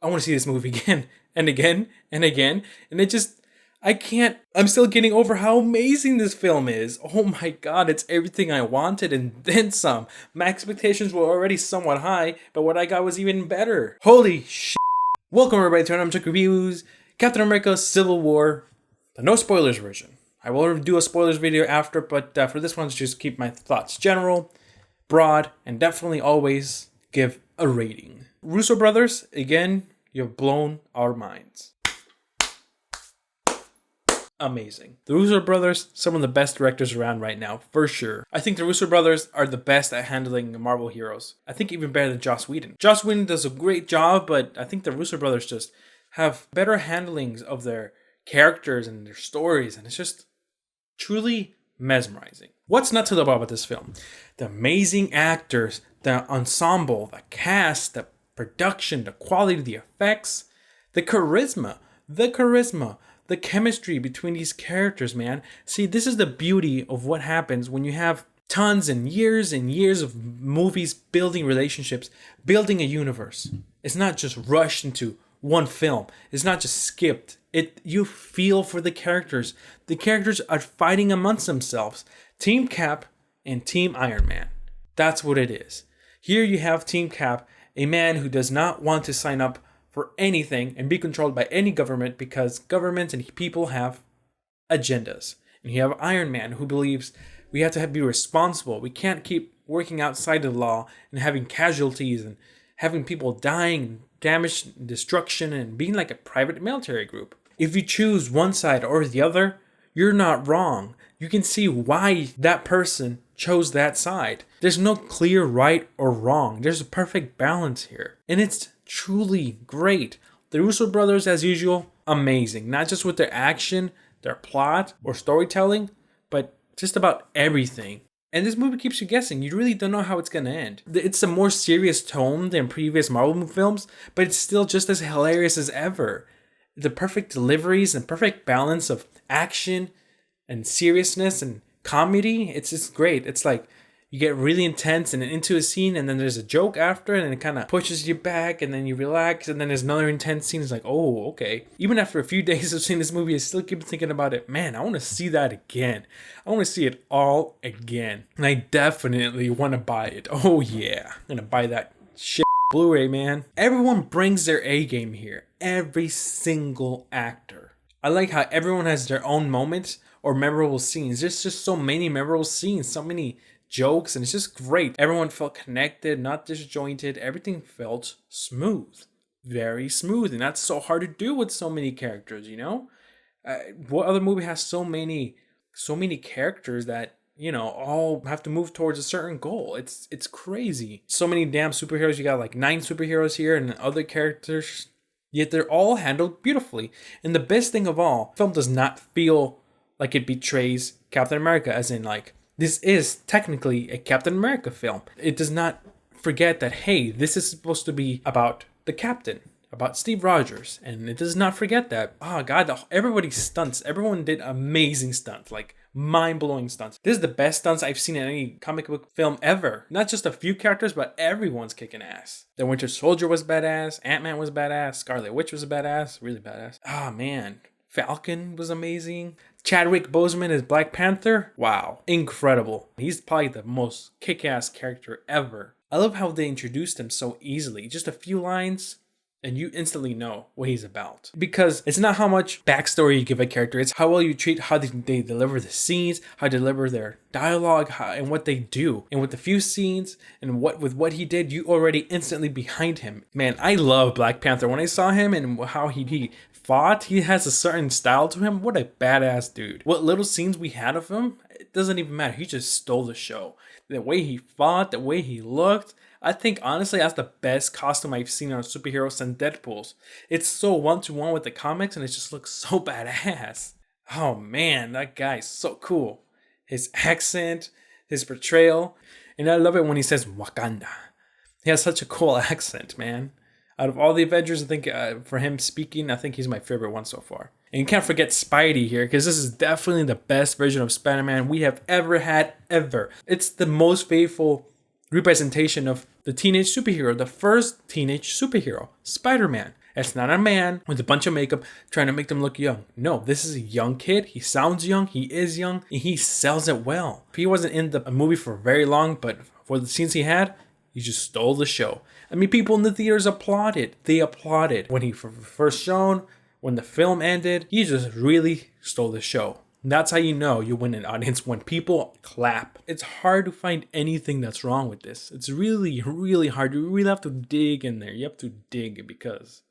I want to see this movie again and again and again. And I'm still getting over how amazing this film is. Oh my god, it's everything I wanted and then some. My expectations were already somewhat high, but what I got was even better. Holy shit. Welcome everybody to Randomjeanc Reviews, Captain America Civil War, the no spoilers version. I will do a spoilers video after, but for this one, just keep my thoughts general, broad, and definitely always give a rating. Russo brothers, again, you've blown our minds. Amazing. The Russo brothers, some of the best directors around right now, for sure. I think the Russo brothers are the best at handling Marvel heroes. I think even better than Joss Whedon. Joss Whedon does a great job, but I think the Russo brothers just have better handlings of their characters and their stories, and it's just truly mesmerizing. What's not to love about this film? The amazing actors, the ensemble, the cast, the production, the quality of the effects, the charisma, the chemistry between these characters, man. See, this is the beauty of what happens when you have tons and years of movies building relationships, building a universe. It's not just rushed into one film. It's not just skipped. You feel for the characters. The characters are fighting amongst themselves. Team Cap and Team Iron Man. That's what it is. Here you have Team Cap, a man who does not want to sign up for anything and be controlled by any government because governments and people have agendas. And you have Iron Man who believes we have to be responsible. We can't keep working outside the law and having casualties and having people dying, damage, destruction, and being like a private military group. If you choose one side or the other, you're not wrong. You can see why that person chose that side. There's no clear right or wrong. There's a perfect balance here. And it's truly great. The Russo brothers, as usual, amazing. Not just with their action, their plot, or storytelling, but just about everything. And this movie keeps you guessing. You really don't know how it's going to end. It's a more serious tone than previous Marvel films, but it's still just as hilarious as ever. The perfect deliveries and perfect balance of action and seriousness and comedy. It's just great. It's like you get really intense and into a scene, and then there's a joke after, and it kind of pushes you back, and then you relax, and then there's another intense scene. It's like, oh, okay. Even after a few days of seeing this movie, I still keep thinking about it. Man, I want to see that again. I want to see it all again. And I definitely want to buy it. Oh, yeah. I'm going to buy that shit Blu-ray, man. Everyone brings their A game here. Every single actor. I like how everyone has their own moments or memorable scenes. There's just so many memorable scenes, so many jokes, and it's just great. Everyone felt connected, not disjointed. Everything felt smooth. Very smooth. And that's so hard to do with so many characters, you know? What other movie has so many characters that, you know, all have to move towards a certain goal? It's crazy. So many damn superheroes. You got like 9 superheroes here and other characters, yet they're all handled beautifully. And the best thing of all, the film does not feel like it betrays Captain America, as in like, this is technically a Captain America film. It does not forget that, hey, this is supposed to be about the Captain, about Steve Rogers. And it does not forget that. Oh, God, everybody's stunts. Everyone did amazing stunts, like mind-blowing stunts. This is the best stunts I've seen in any comic book film ever. Not just a few characters, but everyone's kicking ass. The Winter Soldier was badass. Ant-Man was badass. Scarlet Witch was badass. Really badass. Oh, man. Falcon was amazing. Chadwick Boseman as Black Panther. Wow. Incredible. He's probably the most kick-ass character ever. I love how they introduced him so easily. Just a few lines, and you instantly know what he's about. Because it's not how much backstory you give a character, it's how well you treat, how they deliver the scenes, how they deliver their dialogue, and what they do. And with the few scenes, and with what he did, you already instantly behind him. Man, I love Black Panther. When I saw him and how he fought, he has a certain style to him. What a badass dude. What little scenes we had of him, it doesn't even matter. He just stole the show. The way he fought, the way he looked, I think honestly that's the best costume I've seen on a superhero since Deadpool's. It's so one-to-one with the comics, and it just looks so badass. Oh man, that guy's so cool. His accent, his portrayal, and I love it when he says Wakanda. He has such a cool accent, man. Out of all the Avengers, I think for him speaking, I think he's my favorite one so far. And you can't forget Spidey here, because this is definitely the best version of Spider-Man we have ever had, ever. It's the most faithful representation of the teenage superhero, the first teenage superhero, Spider-Man. It's not a man with a bunch of makeup trying to make them look young. No, this is a young kid. He sounds young. He is young. And he sells it well. He wasn't in the movie for very long, but for the scenes he had, he just stole the show. I mean, people in the theaters applauded. They applauded. When he first shown, when the film ended, he just really stole the show. That's how you know you win an audience, when people clap. It's hard to find anything that's wrong with this. It's really, really hard. You really have to dig in there. You have to dig because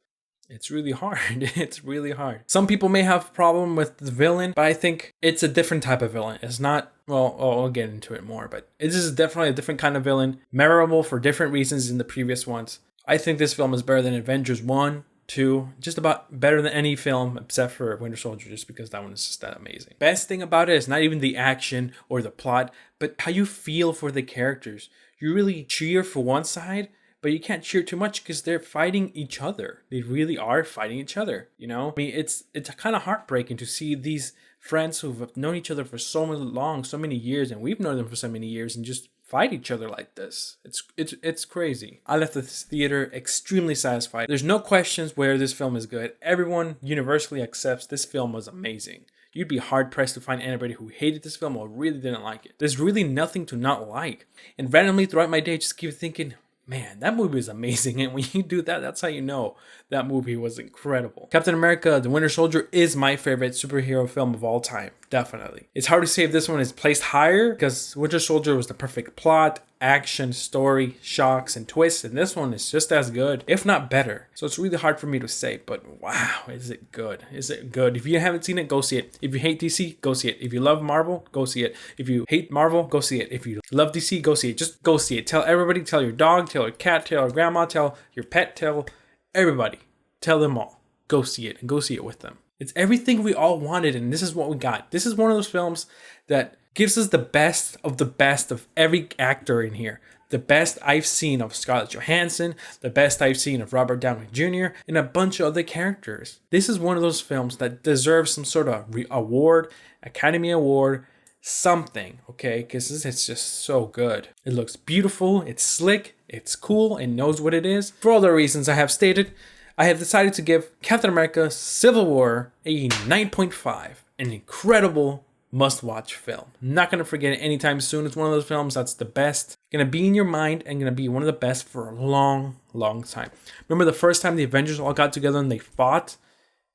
it's really hard. It's really hard. Some people may have a problem with the villain, but I think it's a different type of villain. It's not, well, I'll get into it more, but this is definitely a different kind of villain. Memorable for different reasons than the previous ones. I think this film is better than Avengers 1. 2, just about better than any film except for Winter Soldier, just because that one is just that amazing. Best thing about it is not even the action or the plot, but how you feel for the characters. You really cheer for one side, but you can't cheer too much because they're fighting each other. They really are fighting each other, you know? I mean, it's kind of heartbreaking to see these friends who've known each other for so long, so many years, and we've known them for so many years, and just fight each other like this. It's crazy. I left the theater extremely satisfied. There's no questions where this film is good. Everyone universally accepts this film was amazing. You'd be hard pressed to find anybody who hated this film or really didn't like it. There's really nothing to not like. And randomly throughout my day, just keep thinking, man, that movie is amazing. And when you do that, that's how you know that movie was incredible. Captain America, The Winter Soldier is my favorite superhero film of all time. Definitely. It's hard to say if this one is placed higher because Winter Soldier was the perfect plot, action, story, shocks, and twists. And this one is just as good, if not better. So it's really hard for me to say, but wow, is it good? Is it good? If you haven't seen it, go see it. If you hate DC, go see it. If you love Marvel, go see it. If you hate Marvel, go see it. If you love DC, go see it. Just go see it. Tell everybody, tell your dog, tell your cat, tell your grandma, tell your pet, tell everybody. Tell them all. Go see it and go see it with them. It's everything we all wanted, and this is what we got. This is one of those films that gives us the best of every actor in here. The best I've seen of Scarlett Johansson, the best I've seen of Robert Downey Jr., and a bunch of other characters. This is one of those films that deserves some sort of award, Academy Award, something, okay? Because it's just so good. It looks beautiful, it's slick, it's cool, and knows what it is. For all the reasons I have stated, I have decided to give Captain America Civil War a 9.5. An incredible must-watch film. Not going to forget it anytime soon. It's one of those films that's the best. Going to be in your mind and going to be one of the best for a long, long time. Remember the first time the Avengers all got together and they fought?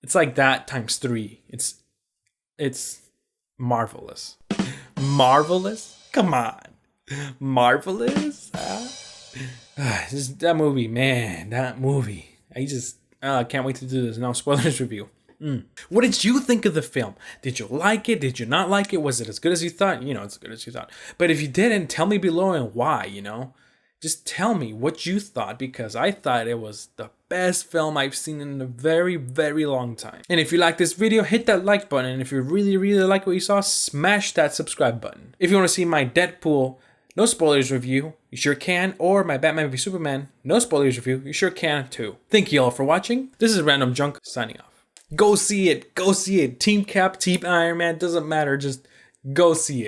It's like that times 3. It's marvelous. Marvelous? Come on. Marvelous? That movie, man. That movie. I just can't wait to do this. Now, spoilers review. What did you think of the film? Did you like it? Did you not like it? Was it as good as you thought? You know, it's as good as you thought. But if you didn't, tell me below and why, you know? Just tell me what you thought, because I thought it was the best film I've seen in a very, very long time. And if you like this video, hit that like button. And if you really, really like what you saw, smash that subscribe button. If you want to see my Deadpool no spoilers review, you sure can. Or my Batman v Superman no spoilers review, you sure can too. Thank you all for watching. This is Randomjeanc signing off. Go see it. Go see it. Team Cap, Team Iron Man, doesn't matter. Just go see it.